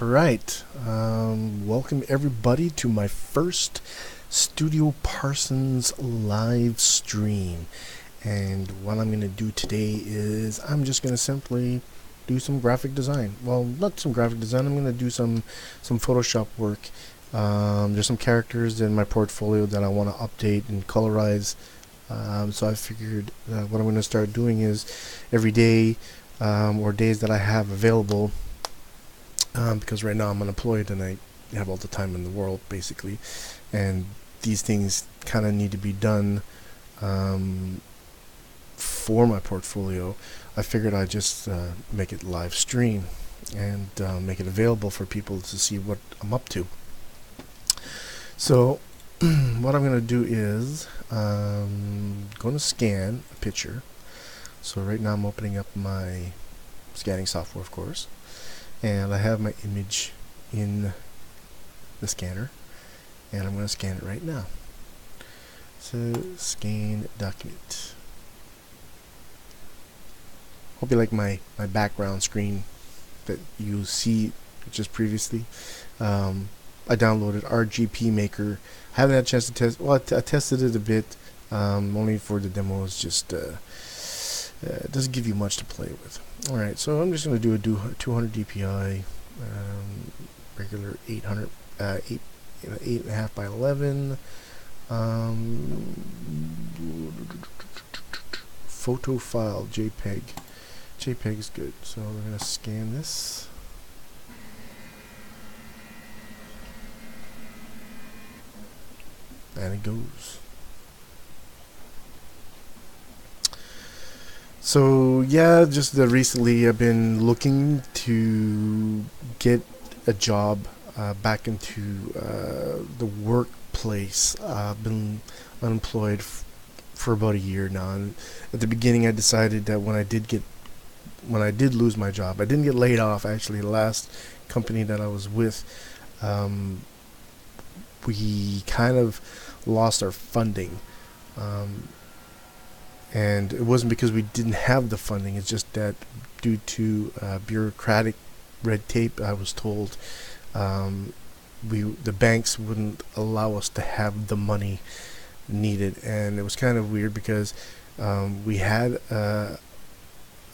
Alright, welcome everybody to my first Studio Parsons live stream. And what I'm going to do today is I'm just going to simply do some graphic design. Well, not some graphic design, I'm going to do some Photoshop work. There's some characters in my portfolio that I want to update and colorize. So I figured what I'm going to start doing is every day or days that I have available, because right now I'm unemployed and I have all the time in the world basically, and these things kind of need to be done for my portfolio. I figured I'd just make it live stream and make it available for people to see what I'm up to. So what I'm going to do is I'm going to scan a picture. So right now I'm opening up my scanning software, of course, and I have my image in the scanner, and I'm going to scan it right now. So scan document. Hope you like my background screen that you see just previously. I downloaded RGP Maker. I haven't had a chance to test. Well, I tested it a bit, only for the demos. Just it doesn't give you much to play with. All right, so I'm just going to do a 200 DPI, regular 800, 8.5 by 11. Photo file JPEG. JPEG is good. So we're going to scan this. And it goes. So yeah, just recently I've been looking to get a job back into the workplace. I've been unemployed for about a year now, and at the beginning I decided that when I did lose my job, I didn't get laid off actually. The last company that I was with, we kind of lost our funding, and it wasn't because we didn't have the funding. It's just that due to bureaucratic red tape, I was told the banks wouldn't allow us to have the money needed, and it was kind of weird because we had a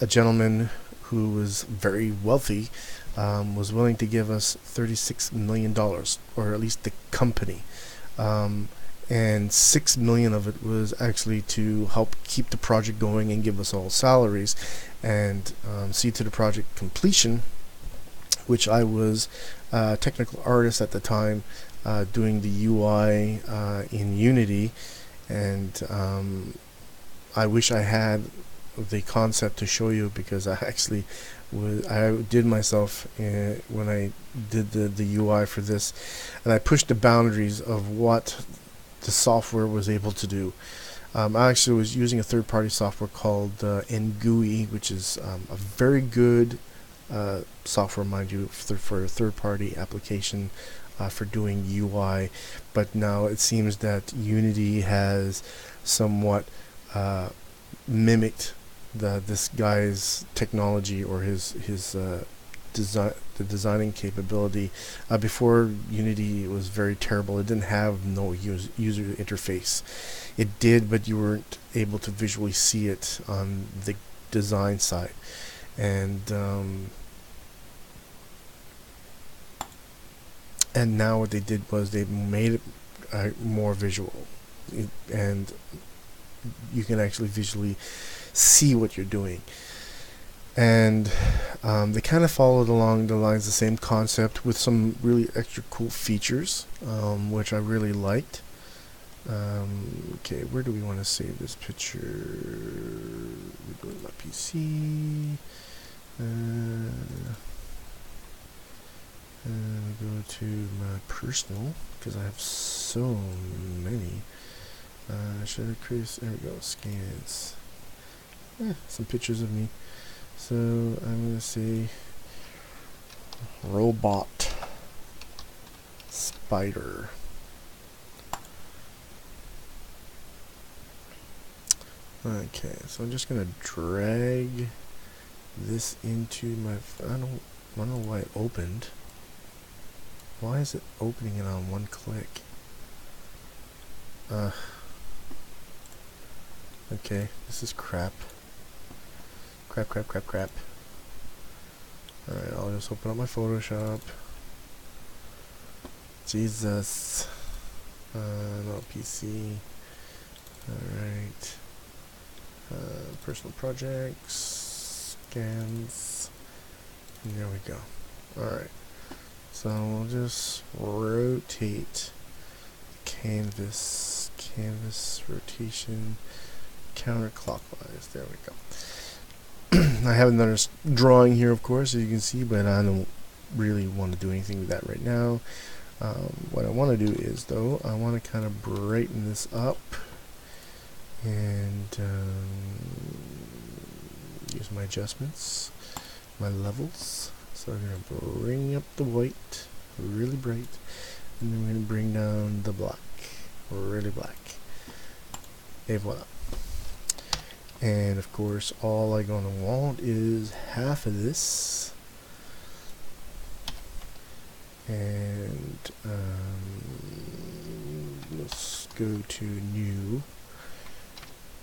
gentleman who was very wealthy, was willing to give us $36 million, or at least the company, and $6 million of it was actually to help keep the project going and give us all salaries and see to the project completion, which I was a technical artist at the time, doing the UI in Unity, and I wish I had the concept to show you, because I actually I did myself when I did the UI for this, and I pushed the boundaries of what the software was able to do. I actually was using a third-party software called NGUI, which is a very good software, mind you, for a third-party application for doing UI. But now it seems that Unity has somewhat mimicked this guy's technology, or his designing capability. Before, Unity was very terrible. It didn't have no user interface. It did, but you weren't able to visually see it on the design side. And now what they did was they made it more visual, and you can actually visually see what you're doing. And they kind of followed along the lines, the same concept, with some really extra cool features, which I really liked. Okay, where do we want to save this picture? We go to my PC, and go to my personal, because I have so many. Should I create? There we go. Scans. Some pictures of me. So I'm going to say robot spider. Okay, so I'm just going to drag this into my, I don't know why it opened. Why is it opening it on one click? Okay, this is crap. Crap. Alright, I'll just open up my Photoshop. Jesus. No PC. Alright. Personal projects. Scans. And there we go. Alright. So we'll just rotate canvas. Canvas rotation counterclockwise. There we go. I have another drawing here, of course, as you can see, but I don't really want to do anything with that right now. What I want to do is, though, I want to kind of brighten this up and use my adjustments, my levels. So I'm going to bring up the white really bright, and then we're going to bring down the black really black. Et voila. And of course, all I'm gonna want is half of this, and let's go to new.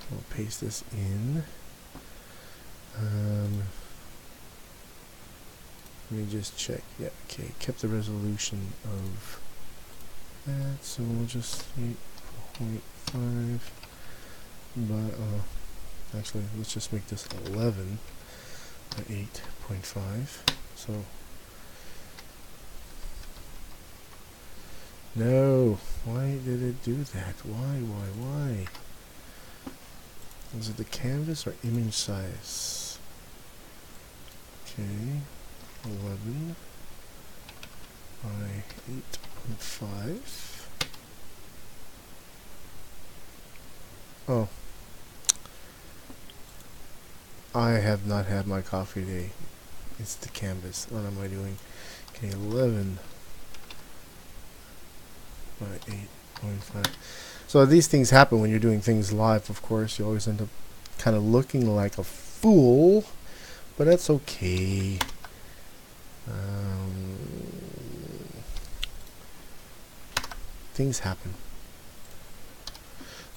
We'll paste this in. Let me just check. Yeah, okay. Kept the resolution of that, so we'll just 8.5. But actually, let's just make this 11 by 8.5. So no, why did it do that? Why? Is it the canvas or image size? Okay, 11 by 8.5. Oh, I have not had my coffee today. It's the canvas. What am I doing? Okay, 11 by 8.5. So these things happen when you're doing things live, of course. You always end up kind of looking like a fool, but that's okay. Things happen.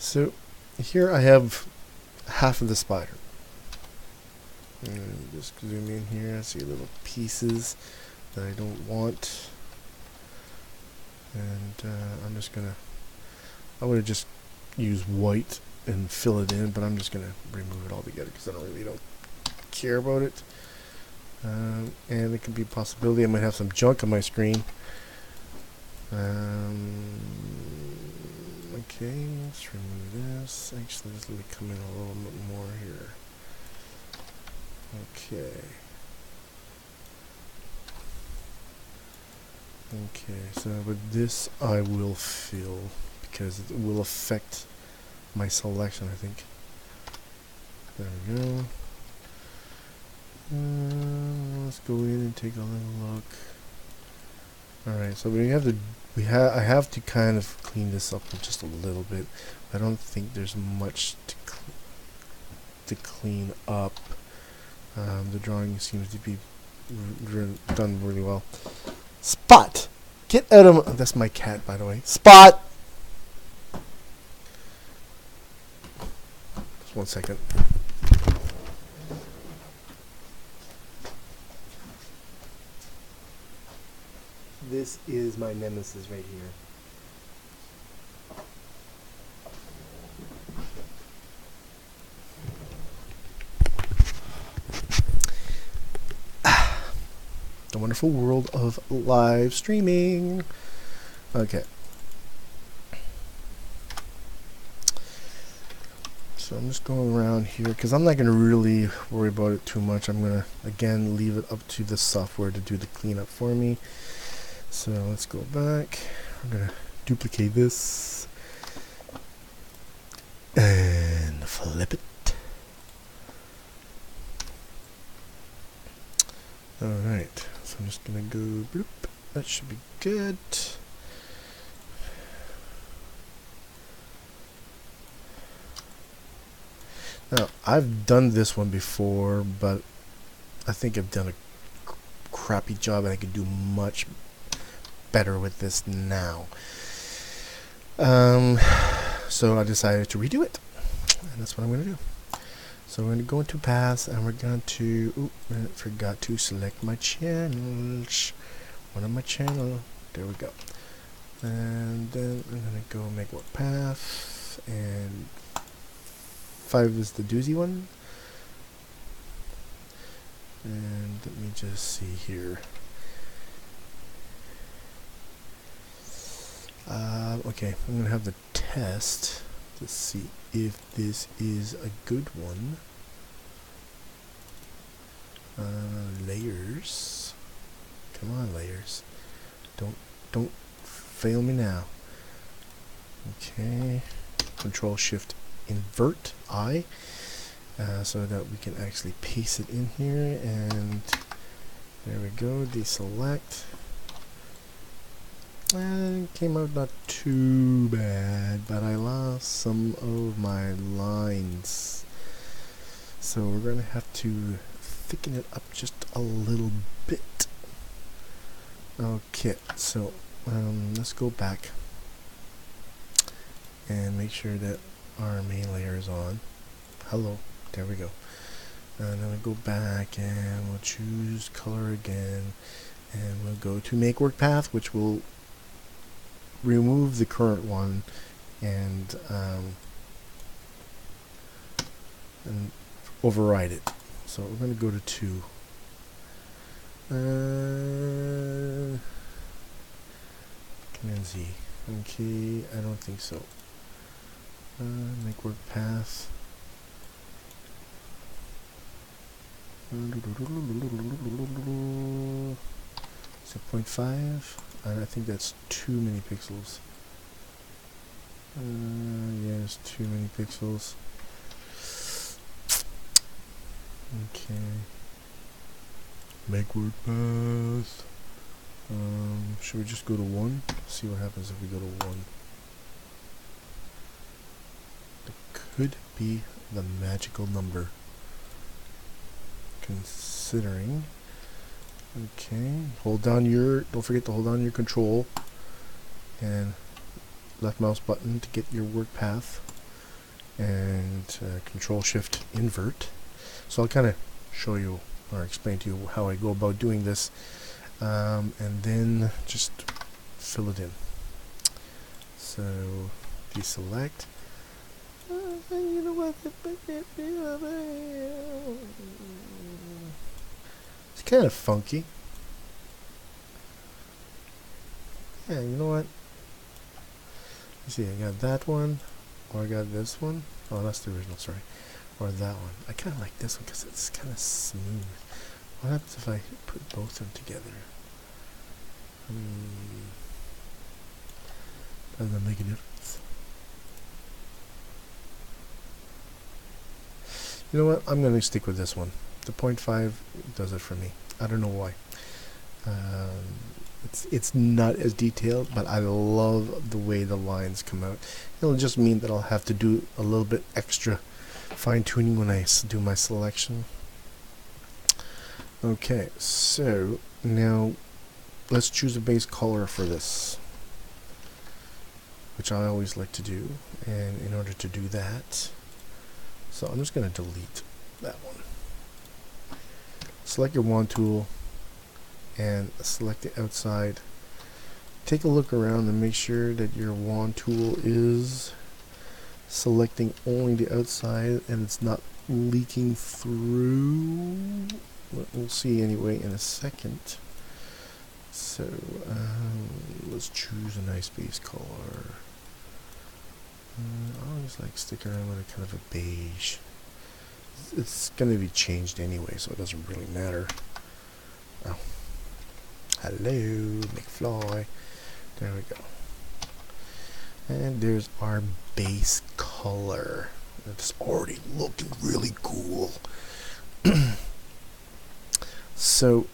So here I have half of the spider. And just zoom in here, I see little pieces that I don't want, and I'm just gonna, I would have just used white and fill it in, but I'm just gonna remove it all together because I don't care about it. And it could be a possibility I might have some junk on my screen. Okay, let's remove this. Actually, let's let me come in a little bit more here. Okay, so with this I will fill because it will affect my selection, I think. There we go. Let's go in and take a little look. Alright, so I have to kind of clean this up just a little bit. I don't think there's much to clean up. The drawing seems to be done really well. Spot! Get out of my... That's my cat, by the way. Spot! Just 1 second. This is my nemesis right here. The wonderful world of live streaming. Okay. So I'm just going around here because I'm not going to really worry about it too much. I'm going to, again, leave it up to the software to do the cleanup for me. So let's go back. I'm going to duplicate this and flip it. Alright. So I'm just going to go bloop. That should be good. Now, I've done this one before, but I think I've done a crappy job and I could do much better with this now. So I decided to redo it, and that's what I'm going to do. So we're going to go into paths, and we're going to, I forgot to select my channels. One of my channel, there we go. And then I'm going to go make work path, and 5 is the doozy one. And let me just see here. Okay, I'm going to have the test to see if this is a good one. Layers. Come on, layers. Don't fail me now. Okay. Control Shift Invert I, so that we can actually paste it in here, and there we go. Deselect. And it came out not too bad, but I lost some of my lines, so we're gonna have to thicken it up just a little bit. Okay, so let's go back and make sure that our main layer is on. Hello, there we go. And then we go back and we'll choose color again, and we'll go to make work path, which will remove the current one and override it. So we're going to go to 2. Command Z. Okay, I don't think so. Make work path. So 0.5. I think that's too many pixels. Yes, too many pixels. Okay. Make work path. Should we just go to 1? See what happens if we go to 1. It could be the magical number, considering. Okay, hold down your, don't forget to hold down your control and left mouse button to get your work path, and Control Shift Invert. So I'll kind of show you or explain to you how I go about doing this, and then just fill it in. So deselect. You know what? It's kind of funky. Yeah, you know what? Let's see, I got that one, or I got this one. Oh, that's the original, sorry. Or that one. I kind of like this one because it's kind of smooth. What happens if I put both of them together? Doesn't that make a difference? You know what? I'm going to stick with this one. The 0.5 does it for me. I don't know why. It's not as detailed, but I love the way the lines come out. It'll just mean that I'll have to do a little bit extra fine-tuning when I do my selection. Okay, so now let's choose a base color for this, which I always like to do. And in order to do that, so I'm just going to delete that one. Select your wand tool and select the outside. Take a look around and make sure that your wand tool is selecting only the outside and it's not leaking through. We'll see anyway in a second. So let's choose a nice base color. I always like stick around with a kind of a beige. It's going to be changed anyway, so it doesn't really matter. Oh, hello, McFly. There we go. And there's our base color. It's already looking really cool. So,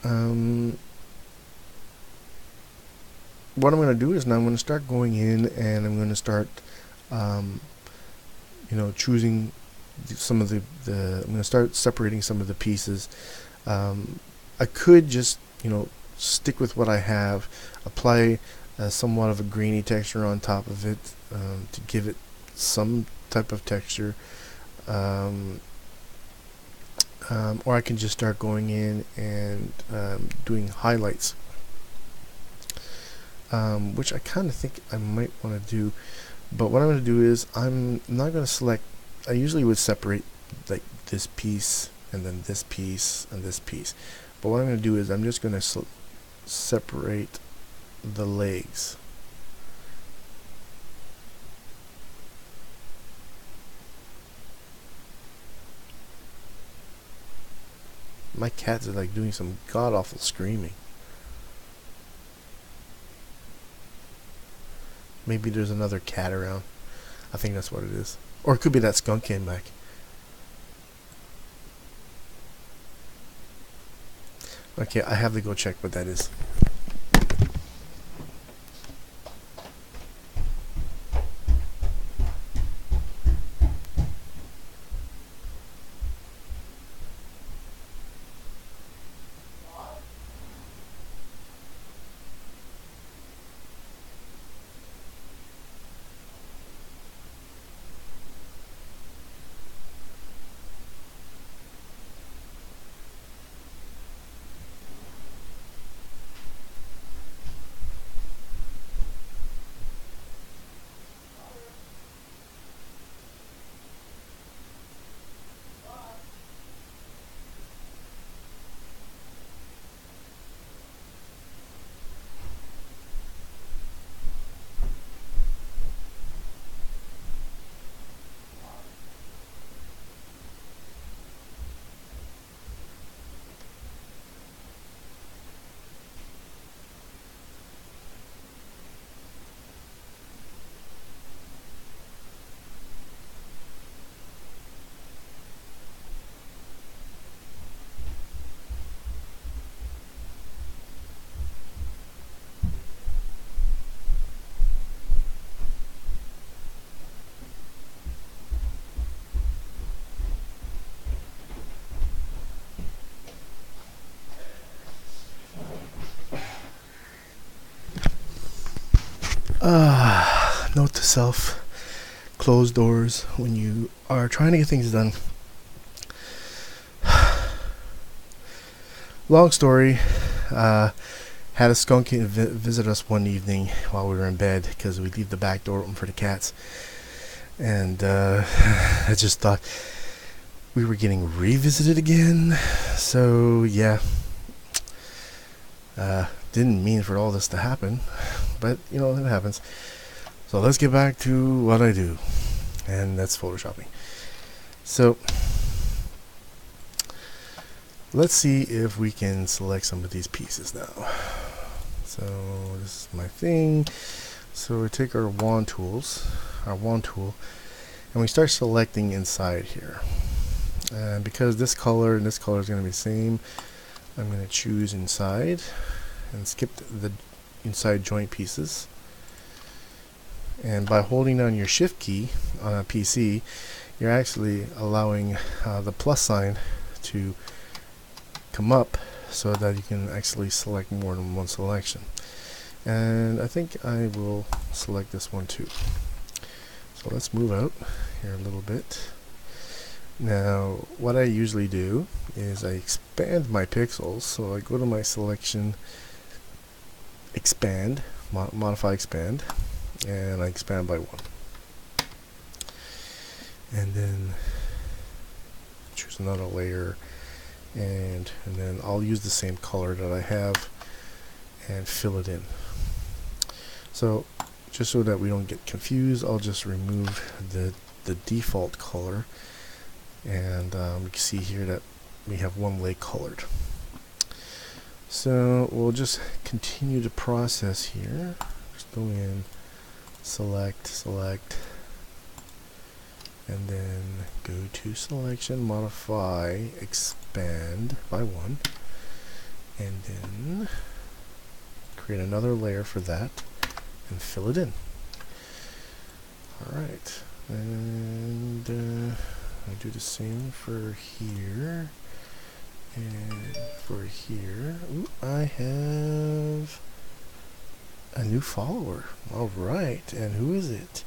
what I'm going to do is now I'm going to start going in and I'm going to start, choosing some of the I'm going to start separating some of the pieces. I could just, stick with what I have, apply somewhat of a grainy texture on top of it to give it some type of texture. Or I can just start going in and doing highlights, which I kind of think I might want to do. But what I'm going to do is I'm not going to select. I usually would separate like this piece and then this piece and this piece. But what I'm going to do is I'm just going to separate the legs. My cats are like doing some god-awful screaming. Maybe there's another cat around. I think that's what it is. Or it could be that skunk came back. Okay, I have to go check what that is. Note to self: close doors when you are trying to get things done. Long story. Had a skunk visit us one evening while we were in bed because we leave the back door open for the cats, and I just thought we were getting revisited again. So yeah, didn't mean for all this to happen, but you know, it happens. So let's get back to what I do, and that's photoshopping. So let's see if we can select some of these pieces now. So this is my thing. So we take our wand tool, and we start selecting inside here. And because this color and this color is going to be the same, I'm going to choose inside and skip the inside joint pieces. And by holding down your shift key on a PC, you're actually allowing the plus sign to come up so that you can actually select more than one selection. And I think I will select this one too. So let's move out here a little bit. Now what I usually do is I expand my pixels. So I go to my selection, expand, modify expand, and I expand by 1. And then choose another layer, and then I'll use the same color that I have and fill it in. So just so that we don't get confused, I'll just remove the default color, and you can see here that we have one leg colored. So we'll just continue the process here. Just go in, select, and then go to selection, modify, expand by 1, and then create another layer for that and fill it in. Alright, and I do the same for here and for here. Ooh, I have new follower. All right, and who is it?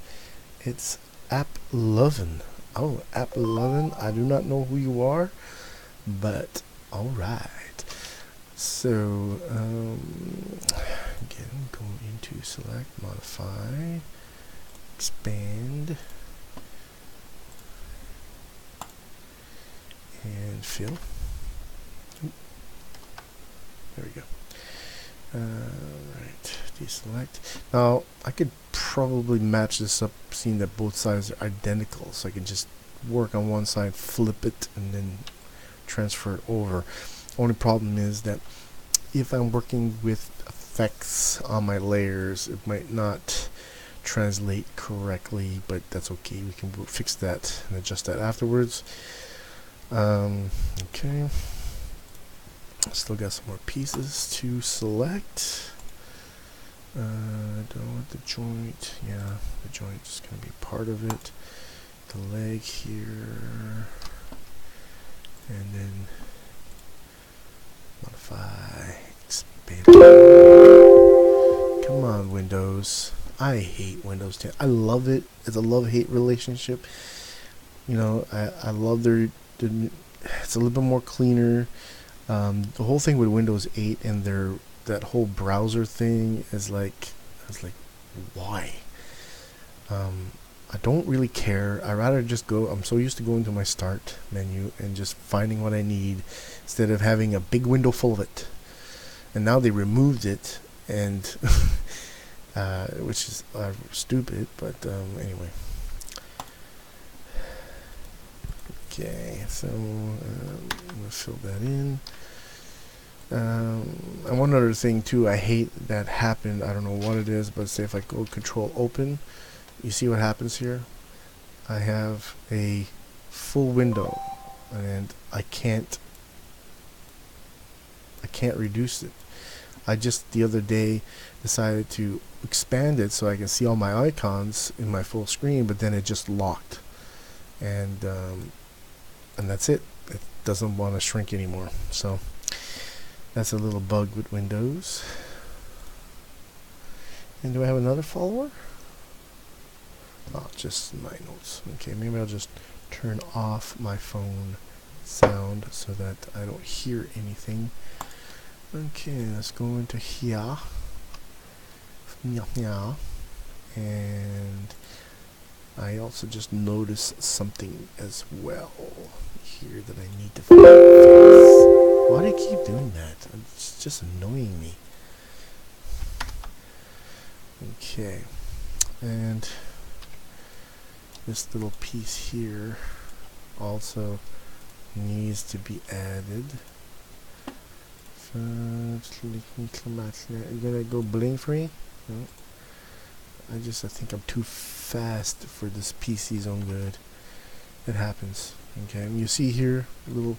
It's App11. Oh, App11. I do not know who you are, but all right. So again, go into select, modify, expand, and fill. There we go. Right, deselect. Now I could probably match this up, seeing that both sides are identical, so I can just work on one side, flip it, and then transfer it over. Only problem is that if I'm working with effects on my layers, it might not translate correctly, but that's okay. We can fix that and adjust that afterwards. Okay. Still got some more pieces to select. Don't want the joint. Yeah, the joint is going to be part of it. The leg here, and then modify, expand. Come on, Windows. I hate Windows 10. I love it. It's a love-hate relationship. You know, I love their it's a little bit more cleaner. The whole thing with Windows 8 and that whole browser thing is like, why? I don't really care. I rather just go. I'm so used to going to my start menu and just finding what I need instead of having a big window full of it. And now they removed it, and which is stupid. But anyway. Okay, so I'm gonna fill that in. And one other thing too, I hate that happened. I don't know what it is, but say if I go Control Open, you see what happens here? I have a full window, and I can't reduce it. I just the other day decided to expand it so I can see all my icons in my full screen, but then it just locked, and that's it. It doesn't want to shrink anymore. So that's a little bug with Windows. And do I have another follower? Oh, just my notes. Okay, maybe I'll just turn off my phone sound so that I don't hear anything. Okay, let's go into here. And I also just noticed something as well here that I need to fix. Why do you keep doing that? It's just annoying me. Okay, and this little piece here also needs to be added. So you gonna go bling free? No. I think I'm too fast for this PC's own good. It happens. Okay, and you see here a little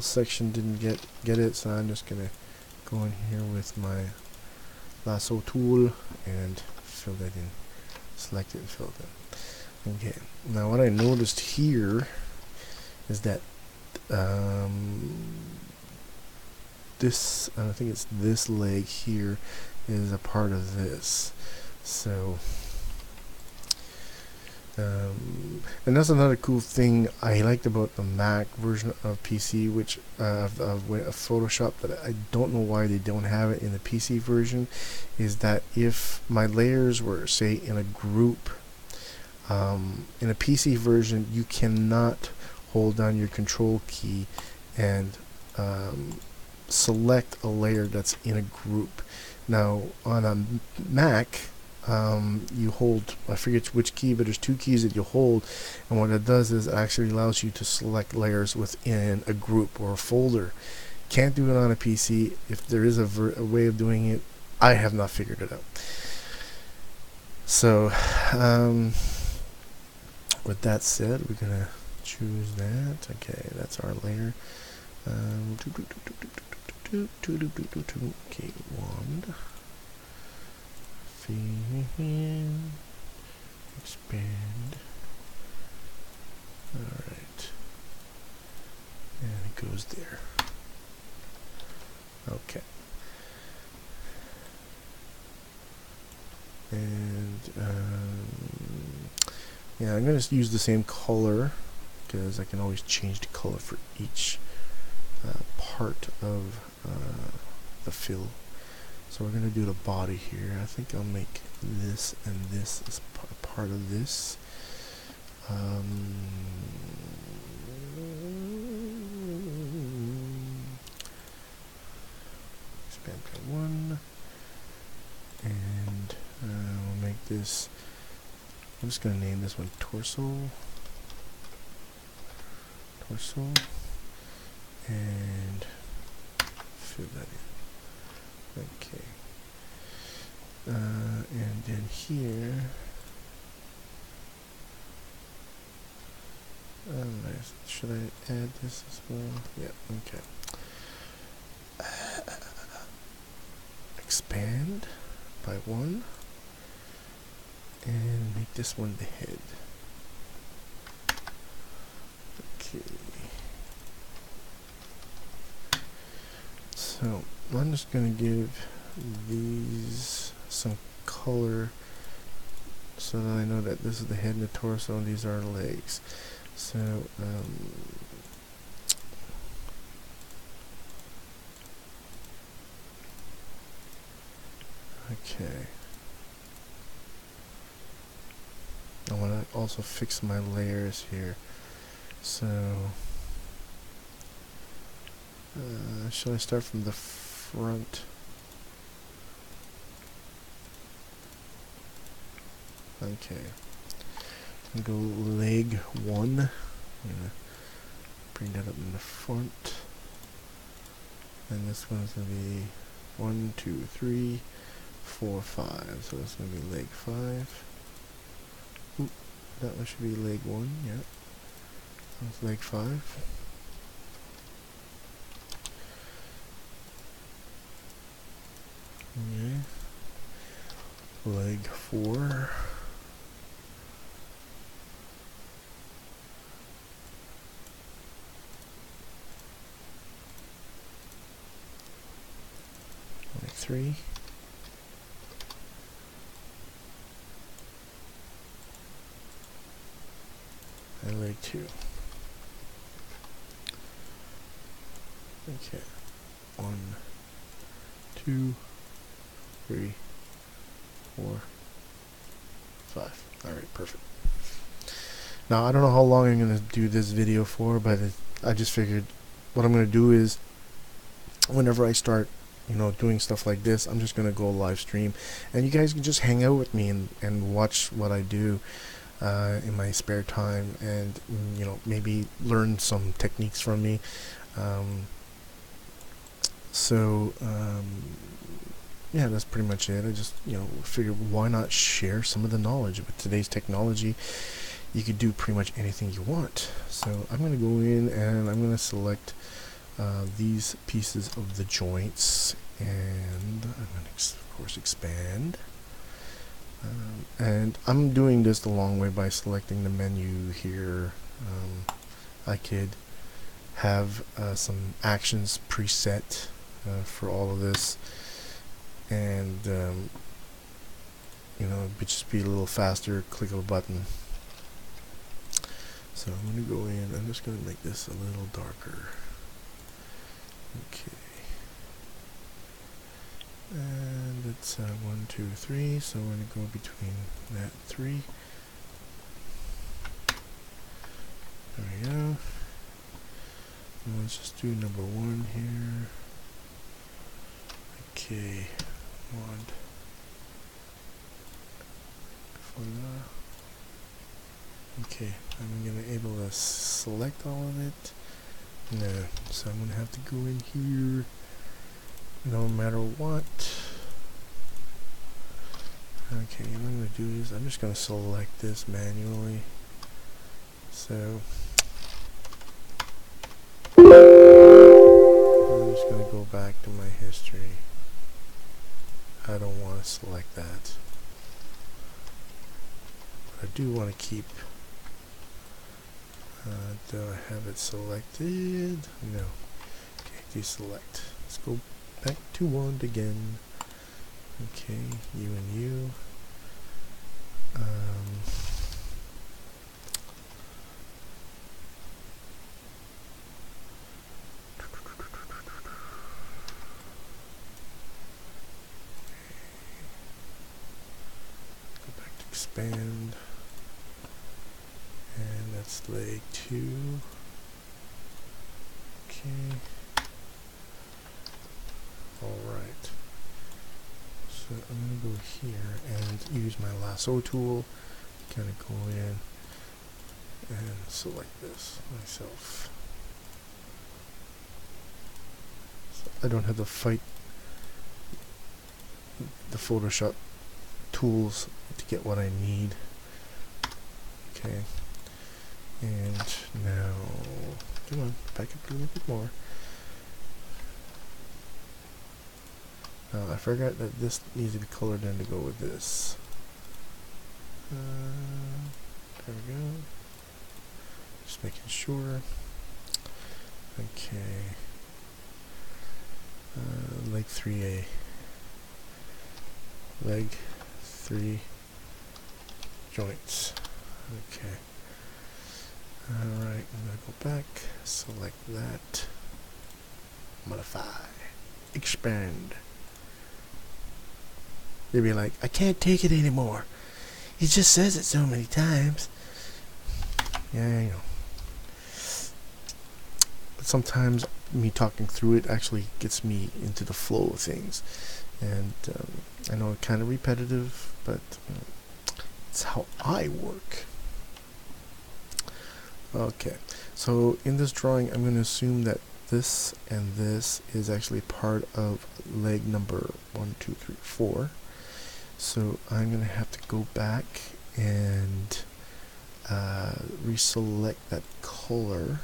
section didn't get it, so I'm just gonna go in here with my lasso tool and fill that in. Select it and fill it in. Okay, now what I noticed here is that this, I think it's this leg here, is a part of this. So and that's another cool thing I liked about the Mac version of PC, which of Photoshop, that I don't know why they don't have it in the PC version, is that if my layers were, say, in a group, in a PC version you cannot hold down your control key and select a layer that's in a group. Now on a Mac, you hold, I forget which key, but there's two keys that you hold, and what it does is it actually allows you to select layers within a group or a folder. Can't do it on a PC. If there is a way of doing it, I have not figured it out. So with that said, we're gonna choose that. Okay, that's our layer. Okay, wand. Expand. Alright. And it goes there. Okay. And yeah, I'm going to use the same color because I can always change the color for each part of the fill. So we're going to do the body here. I think I'll make this and this as part of this. Expand by 1. And we'll make this, I'm just going to name this one torso. And fill that in. Okay. And then here, should I add this as well? Yeah, okay. Expand by 1 and make this one the head. Okay. So I'm just going to give these some color so that I know that this is the head and the torso and these are legs. So okay. I want to also fix my layers here. So should I start from the front? Okay. I'm gonna go leg 1. I'm gonna bring that up in the front. And this one's gonna be 1, 2, 3, 4, 5. So that's gonna be leg 5. Oop, that one should be leg 1, yeah. That's leg 5. Okay. Leg 4. Leg 3. And leg 2. Okay. 1, 2, 3, 4, 5. Alright, perfect. Now I don't know how long I'm going to do this video for, but I just figured what I'm going to do is whenever I start, you know, doing stuff like this, I'm just going to go live stream and you guys can just hang out with me and watch what I do in my spare time and, you know, maybe learn some techniques from me. Yeah, that's pretty much it. I just, you know, figured why not share some of the knowledge. With today's technology, you could do pretty much anything you want. So I'm going to go in and I'm going to select these pieces of the joints, and I'm going to, of course, expand. And I'm doing this the long way by selecting the menu here. I could have some actions preset for all of this, and you know, it would just be a little faster, click of a button. So I'm going to go in, I'm just going to make this a little darker. Okay. And it's 1, 2, 3, so we're going to go between that 3. There we go. And let's just do number 1 here. Okay. Mod. Voila. Okay, I'm going to be able to select all of it. No, so I'm going to have to go in here no matter what. Okay, what I'm going to do is I'm just going to select this manually. So I'm just going to go back to my history. I don't want to select that. But I do want to keep. Do I have it selected? No. Okay, deselect. Let's go back to 1 again. Okay, you and you. Go back to expand, and that's leg 2. Okay. Alright. So I'm going to go here and use my lasso tool, kind of go in and select this myself. So I don't have to fight the Photoshop tools to get what I need. Okay. And now, come on, back up a little bit more. I forgot that this needs to be colored in to go with this. There we go. Just making sure. Okay. Leg 3A. Leg 3 joints. Okay. Alright, I'm going to go back, select that, modify, expand. You'll be like, I can't take it anymore. It just says it so many times. Yeah, I know. But sometimes me talking through it actually gets me into the flow of things. And I know it's kind of repetitive, but it's how I work. Okay, so in this drawing, I'm going to assume that this and this is actually part of leg number 1, 2, 3, 4. So I'm going to have to go back and reselect that color,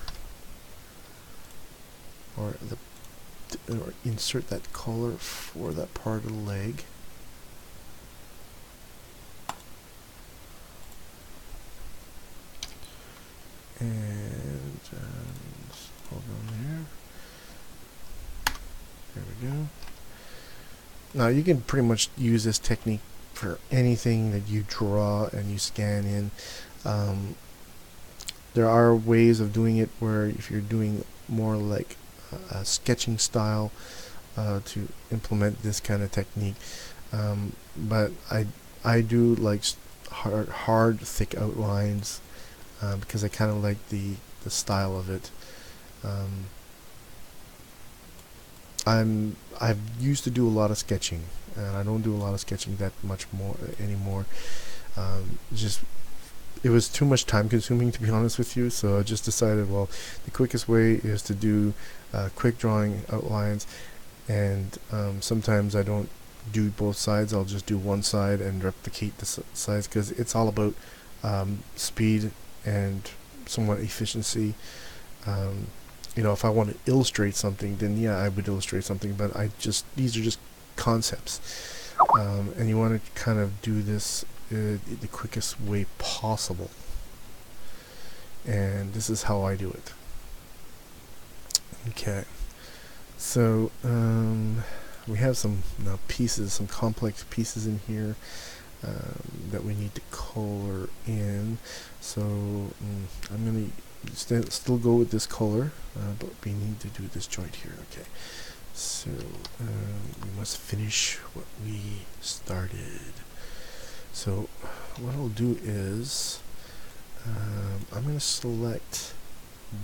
or insert that color for that part of the leg. And hold on there we go. Now you can pretty much use this technique for anything that you draw and you scan in. There are ways of doing it where if you're doing more like a sketching style to implement this kind of technique, but I do like hard thick outlines because I kind of like the style of it. I've used to do a lot of sketching, and I don't do a lot of sketching that much more anymore. Just it was too much time consuming, to be honest with you, so I just decided, well, the quickest way is to do quick drawing outlines, and sometimes I don't do both sides. I'll just do one side and replicate the sides, because it's all about speed and somewhat efficiency. You know, if I want to illustrate something, then yeah, I would illustrate something, but these are just concepts, and you want to kind of do this the quickest way possible, and this is how I do it. Okay, so we have some pieces, some complex pieces in here that we need to color in. So I'm going to still go with this color, but we need to do this joint here. Okay, so we must finish what we started. So what I'll do is I'm going to select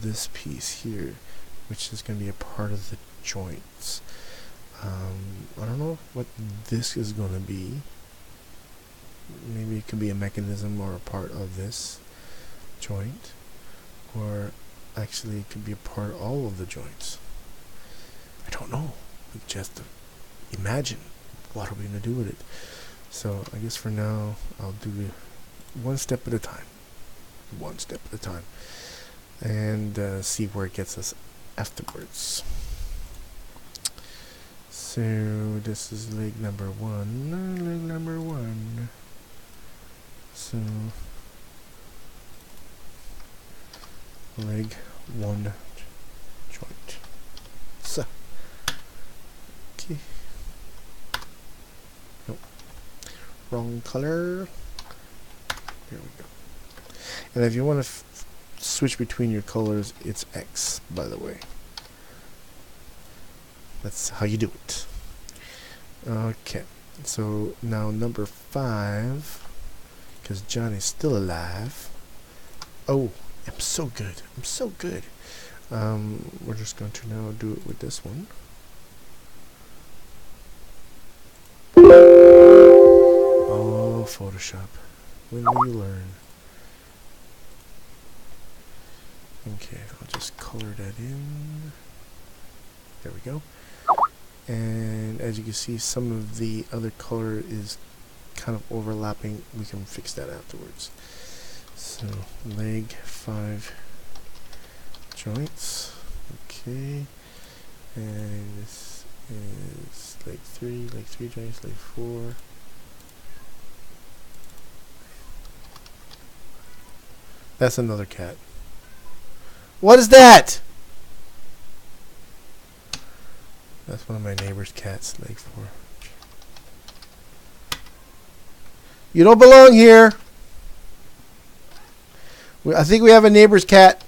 this piece here, which is going to be a part of the joints. I don't know what this is going to be. Maybe it could be a mechanism or a part of this joint, or actually it could be a part of all of the joints. I don't know. We just imagine what are we going to do with it. So I guess for now I'll do one step at a time, and see where it gets us afterwards. So this is leg number 1. So leg 1 joint. So okay. Nope. Wrong color. There we go. And if you want to switch between your colors, it's X, by the way. That's how you do it. Okay, so now number 5, because Johnny's still alive. Oh, I'm so good. I'm so good. We're just going to now do it with this one. Oh, Photoshop. When will you learn? Okay, I'll just color that in. There we go. And as you can see, some of the other color is kind of overlapping. We can fix that afterwards. So, leg 5 joints. Okay. And this is leg 3 joints, leg 4. That's another cat. What is that? That's one of my neighbor's cats, leg 4. You don't belong here. I think we have a neighbor's cat.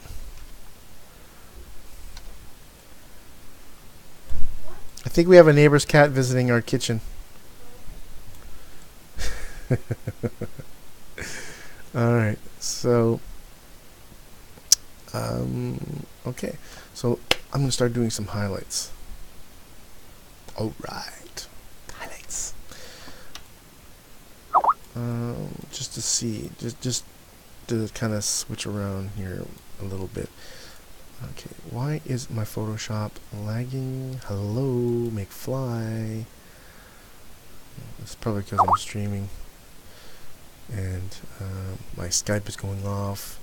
I think we have a neighbor's cat visiting our kitchen. Alright, so okay, so I'm gonna start doing some highlights. Alright, highlights. Just to see, just to kind of switch around here a little bit. Okay, why is my Photoshop lagging? Hello, McFly. It's probably because I'm streaming and my Skype is going off.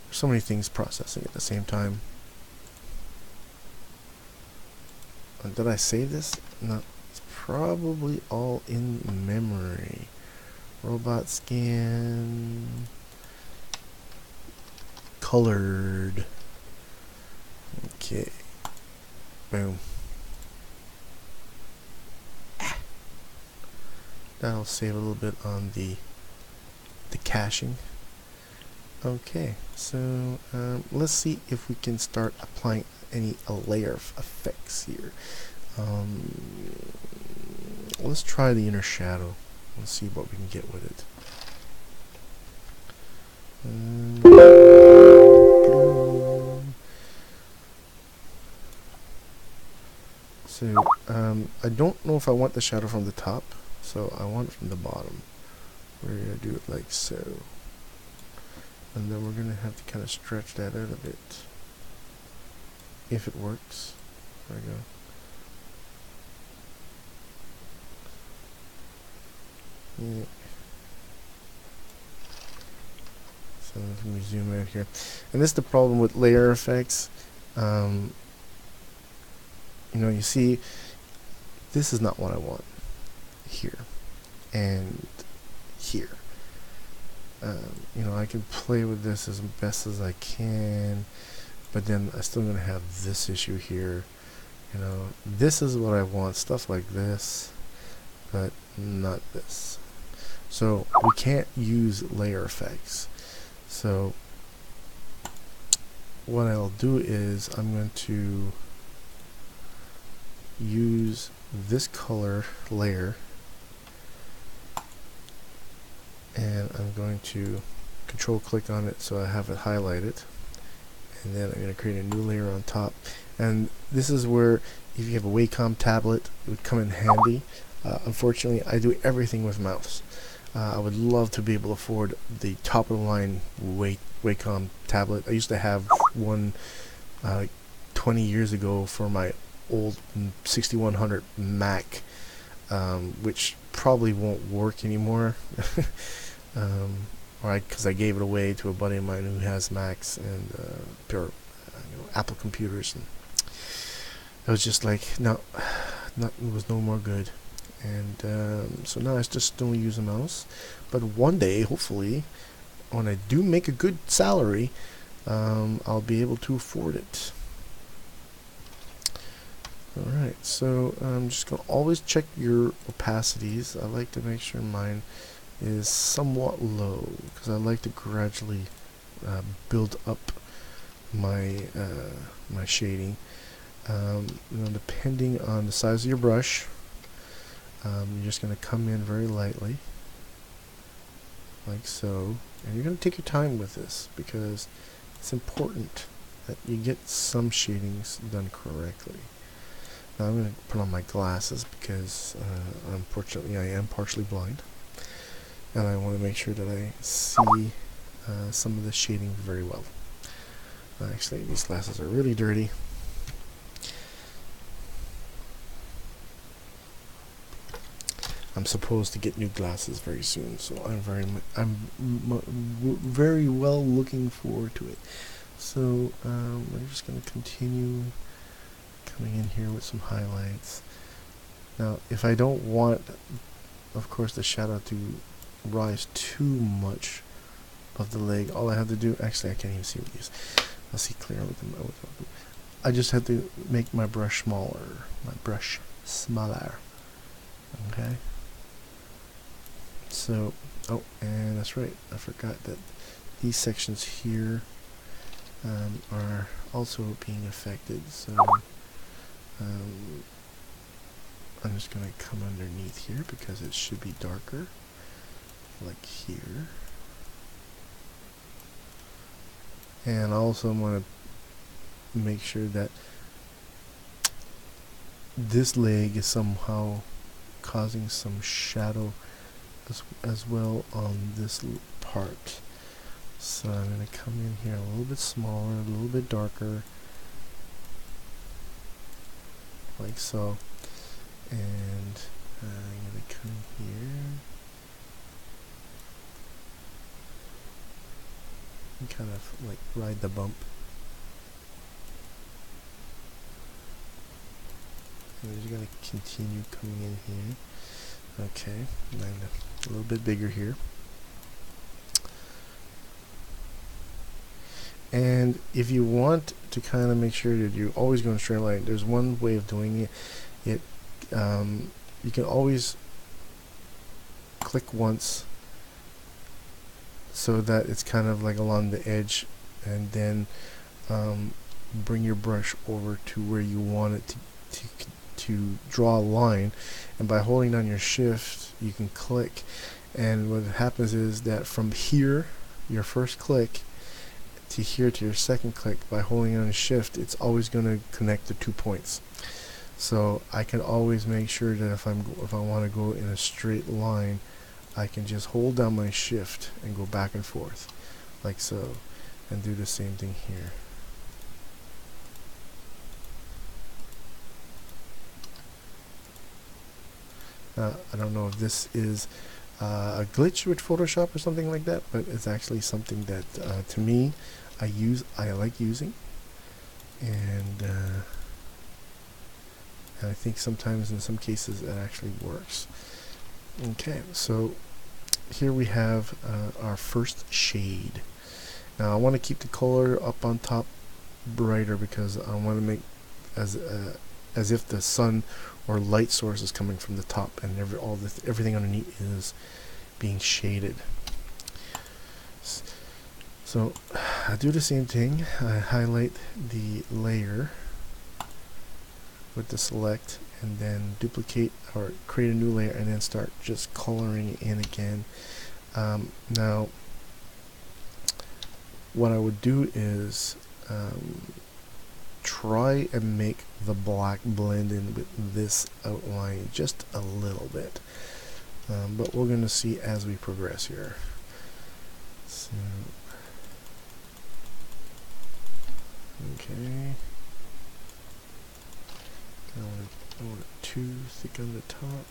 There's so many things processing at the same time. Did I save this? No, it's probably all in memory. Robot scan. Colored. Okay. Boom. That'll save a little bit on the caching. Okay, so let's see if we can start applying any layer effects here. Let's try the inner shadow. Let's see what we can get with it. So I don't know if I want the shadow from the top, so I want it from the bottom. We're gonna do it like so, and then we're gonna have to kind of stretch that out a bit. If it works, there we go. Yeah. So let me zoom out here, and this is the problem with layer effects. You know, you see, this is not what I want here and here. You know, I can play with this as best as I can, but then I'm still gonna have this issue here. You know, this is what I want, stuff like this, but not this. So we can't use layer effects. So what I'll do is I'm going to use this color layer, and I'm going to control click on it so I have it highlighted, and then I'm going to create a new layer on top. And this is where, if you have a Wacom tablet, it would come in handy. Unfortunately, I do everything with mouse. I would love to be able to afford the top of the line Wacom tablet. I used to have one 20 years ago for my old 6100 Mac, which probably won't work anymore, because I gave it away to a buddy of mine who has Macs and pure Apple computers, and it was just like it was no more good. And so now I just don't use a mouse, but one day, hopefully, when I do make a good salary, I'll be able to afford it. Alright, so I'm just going to always check your opacities. I like to make sure mine is somewhat low because I like to gradually build up my my shading. Depending on the size of your brush, you're just going to come in very lightly, like so, and you're going to take your time with this because it's important that you get some shadings done correctly. Now I'm going to put on my glasses because unfortunately I am partially blind, and I want to make sure that I see some of the shading very well. Actually, these glasses are really dirty. I'm supposed to get new glasses very soon, so I'm very well looking forward to it. So we're just going to continue coming in here with some highlights. Now, if I don't want, of course, the shadow to rise too much of the leg, all I have to do, actually I can't even see with these. I'll see clear with them. I just have to make my brush smaller. Okay. So, oh, and that's right, I forgot that these sections here are also being affected. So I'm just going to come underneath here because it should be darker, like here. And also I'm going to make sure that this leg is somehow causing some shadow as well on this part. So I'm going to come in here a little bit smaller, a little bit darker, like so, and I'm going to come here and kind of like ride the bump. And we're just going to continue coming in here. Okay, and a little bit bigger here. And if you want to kind of make sure that you're always going straight line, there's one way of doing it. You can always click once so that it's kind of like along the edge, and then bring your brush over to where you want it to draw a line, and by holding down your shift you can click, and what happens is that from here, your first click, to here to your second click, by holding down shift, it's always going to connect the 2 points. So I can always make sure that if I want to go in a straight line, I can just hold down my shift and go back and forth like so, and do the same thing here. I don't know if this is a glitch with Photoshop or something like that, but it's actually something that to me I like using, and I think sometimes in some cases it actually works. Okay, so here we have our first shade. Now I want to keep the color up on top brighter because I want to make as if the sun or light source is coming from the top, and everything underneath is being shaded. So I do the same thing. I highlight the layer with the select, and then duplicate or create a new layer, and then start just coloring in again. Now what I would do is try and make the black blend in with this outline just a little bit, but we're going to see as we progress here. So, okay, I want it too thick on the top.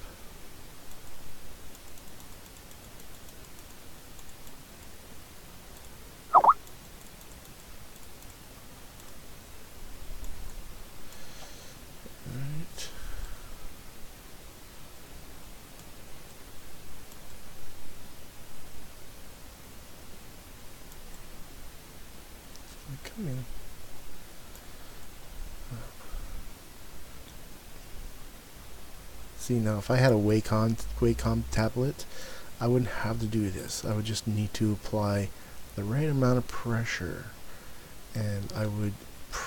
Come in. See, now if I had a Wacom tablet, I wouldn't have to do this. I would just need to apply the right amount of pressure, and I would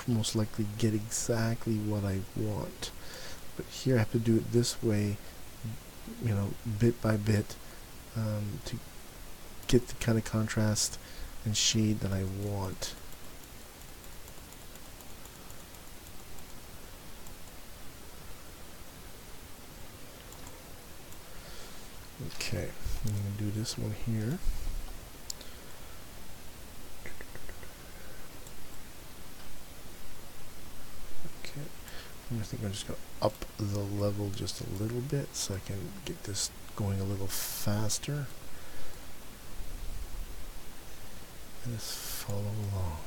most likely get exactly what I want. But here I have to do it this way, bit by bit, to get the kind of contrast and shade that I want. Okay, I'm going to do this one here. Okay, I think I'm just going to up the level just a little bit so I can get this going a little faster. And just follow along,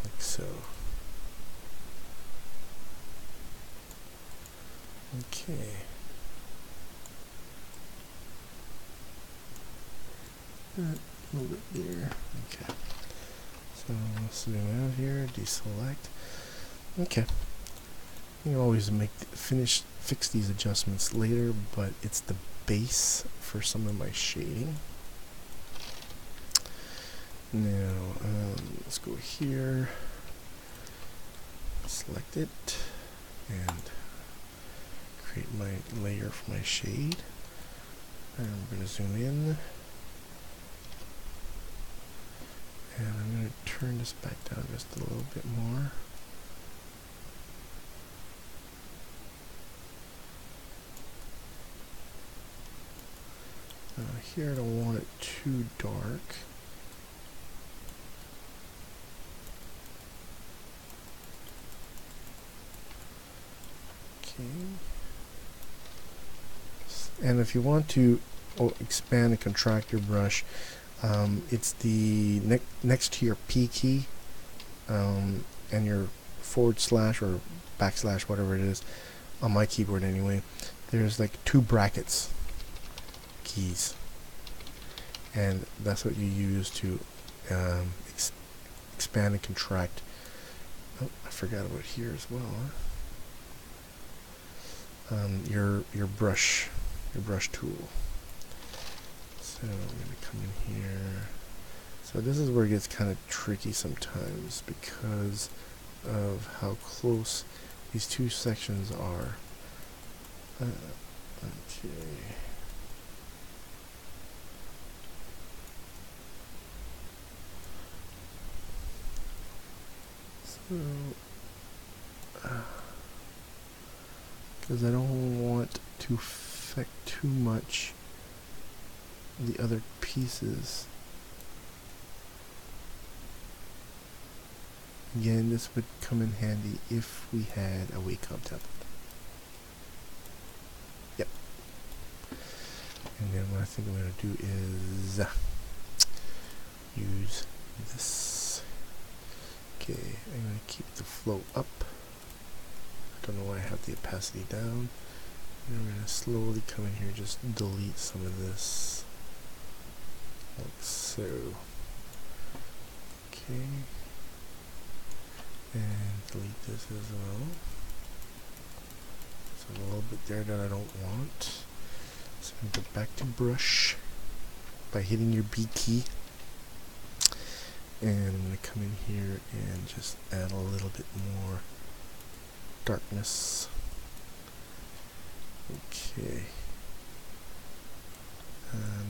like so. Okay. A little bit there. Okay. So let's zoom out here, deselect. Okay. You can always fix these adjustments later, but it's the base for some of my shading. Now, let's go here, select it, and create my layer for my shade. And I'm going to zoom in. And I'm going to turn this back down just a little bit more. Here I don't want it too dark. Okay. And if you want to expand a contractor brush, it's the next to your P key and your forward slash or backslash, whatever it is, on my keyboard anyway. There's like 2 brackets keys, and that's what you use to expand and contract. Oh, I forgot about here as well. Your brush tool. So I'm going to come in here. So this is where it gets kind of tricky sometimes because of how close these 2 sections are. Okay. So, because I don't want to affect too much the other pieces. Again, this would come in handy if we had a Wacom tablet. Yep. And then what I think I'm going to do is use this. Okay, I'm going to keep the flow up. I don't know why I have the opacity down. And I'm going to slowly come in here and just delete some of this. Like so. Okay. And delete this as well. So a little bit there that I don't want. So I'm going to go back to brush by hitting your B key. And I'm going to come in here and just add a little bit more darkness. Okay.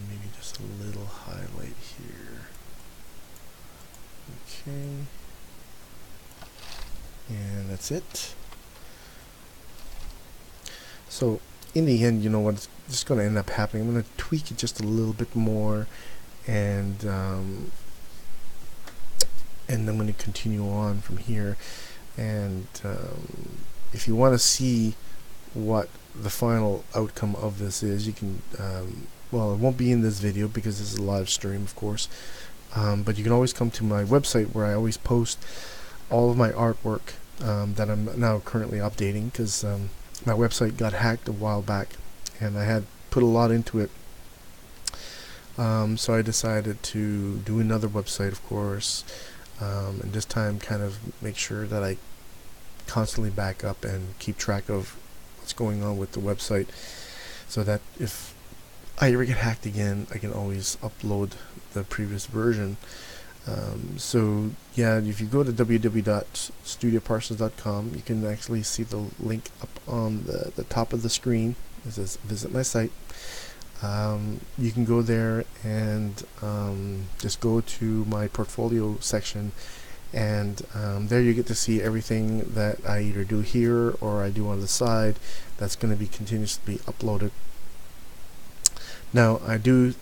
Maybe just a little highlight here. Okay. And that's it. So in the end, you know what's just going to end up happening? I'm going to tweak it just a little bit more, and I'm going to continue on from here. And if you want to see what the final outcome of this is, you can well, it won't be in this video because this is a live stream, of course, but you can always come to my website where I always post all of my artwork that I'm now currently updating, because my website got hacked a while back and I had put a lot into it. So I decided to do another website, of course, and this time kind of make sure that I constantly back up and keep track of what's going on with the website. so that if I ever get hacked again, I can always upload the previous version. So yeah, if you go to www.studioparsons.com, you can actually see the link up on the top of the screen. It says visit my site. You can go there and just go to my portfolio section, and there you get to see everything that I either do here or I do on the side that's going to be continuously uploaded. Now, I do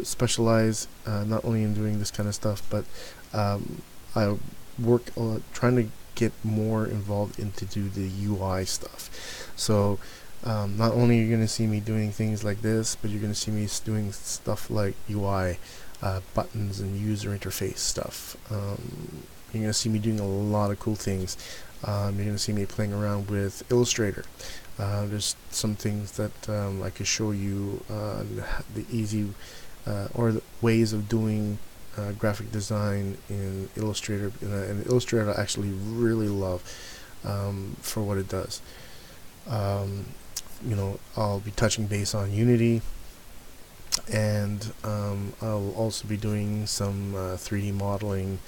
specialize not only in doing this kind of stuff, but I work trying to get more involved into do the UI stuff. So not only are you going to see me doing things like this, but you're going to see me doing stuff like UI, buttons and user interface stuff. You're going to see me doing a lot of cool things. You're going to see me playing around with Illustrator. There's some things that I could show you, the easy or the ways of doing graphic design in Illustrator, and Illustrator I actually really love for what it does. You know, I'll be touching base on Unity, and I'll also be doing some 3D modeling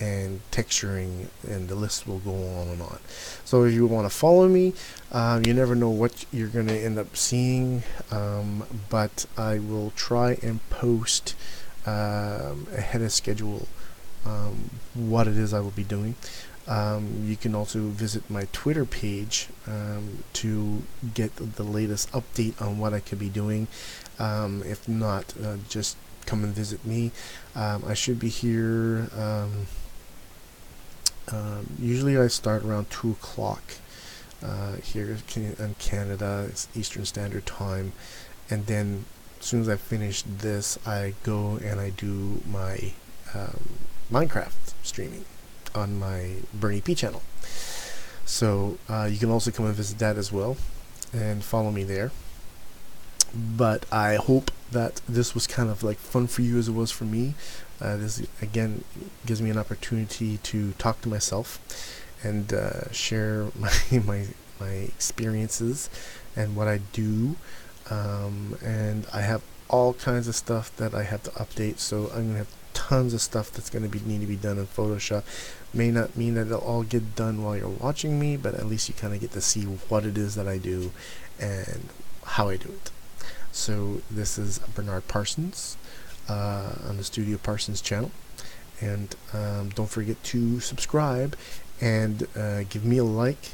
and texturing, and the list will go on and on. So if you want to follow me, you never know what you're going to end up seeing, but I will try and post ahead of schedule what it is I will be doing. You can also visit my Twitter page to get the latest update on what I could be doing. If not, just come and visit me. I should be here. Usually I start around 2 o'clock here in Canada. It's Eastern Standard Time, and then as soon as I finish this, I go and I do my Minecraft streaming on my Bernie P channel. So you can also come and visit that as well and follow me there. But I hope that this was kind of like fun for you as it was for me. This again gives me an opportunity to talk to myself and share my experiences and what I do, and I have all kinds of stuff that I have to update, so I'm gonna have tons of stuff that's going to need to be done in Photoshop. May not mean that it'll all get done while you're watching me, but at least you kind of get to see what it is that I do and how I do it. So this is Bernard Parsons on the Studio Parsons channel, and don't forget to subscribe and give me a like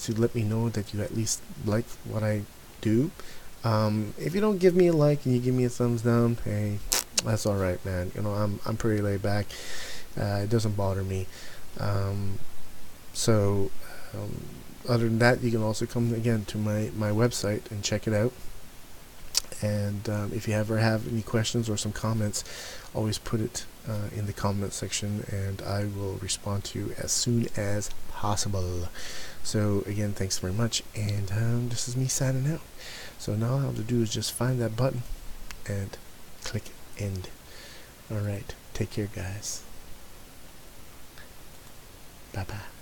to let me know that you at least like what I do. If you don't give me a like and you give me a thumbs down, hey, that's alright, man. You know, I'm pretty laid back. It doesn't bother me. Other than that, you can also come again to my website and check it out. And if you ever have any questions or some comments, always put it in the comment section, and I will respond to you as soon as possible. So again, thanks very much, and this is me signing out. So now all I have to do is just find that button and click end. Alright, take care, guys. Bye bye.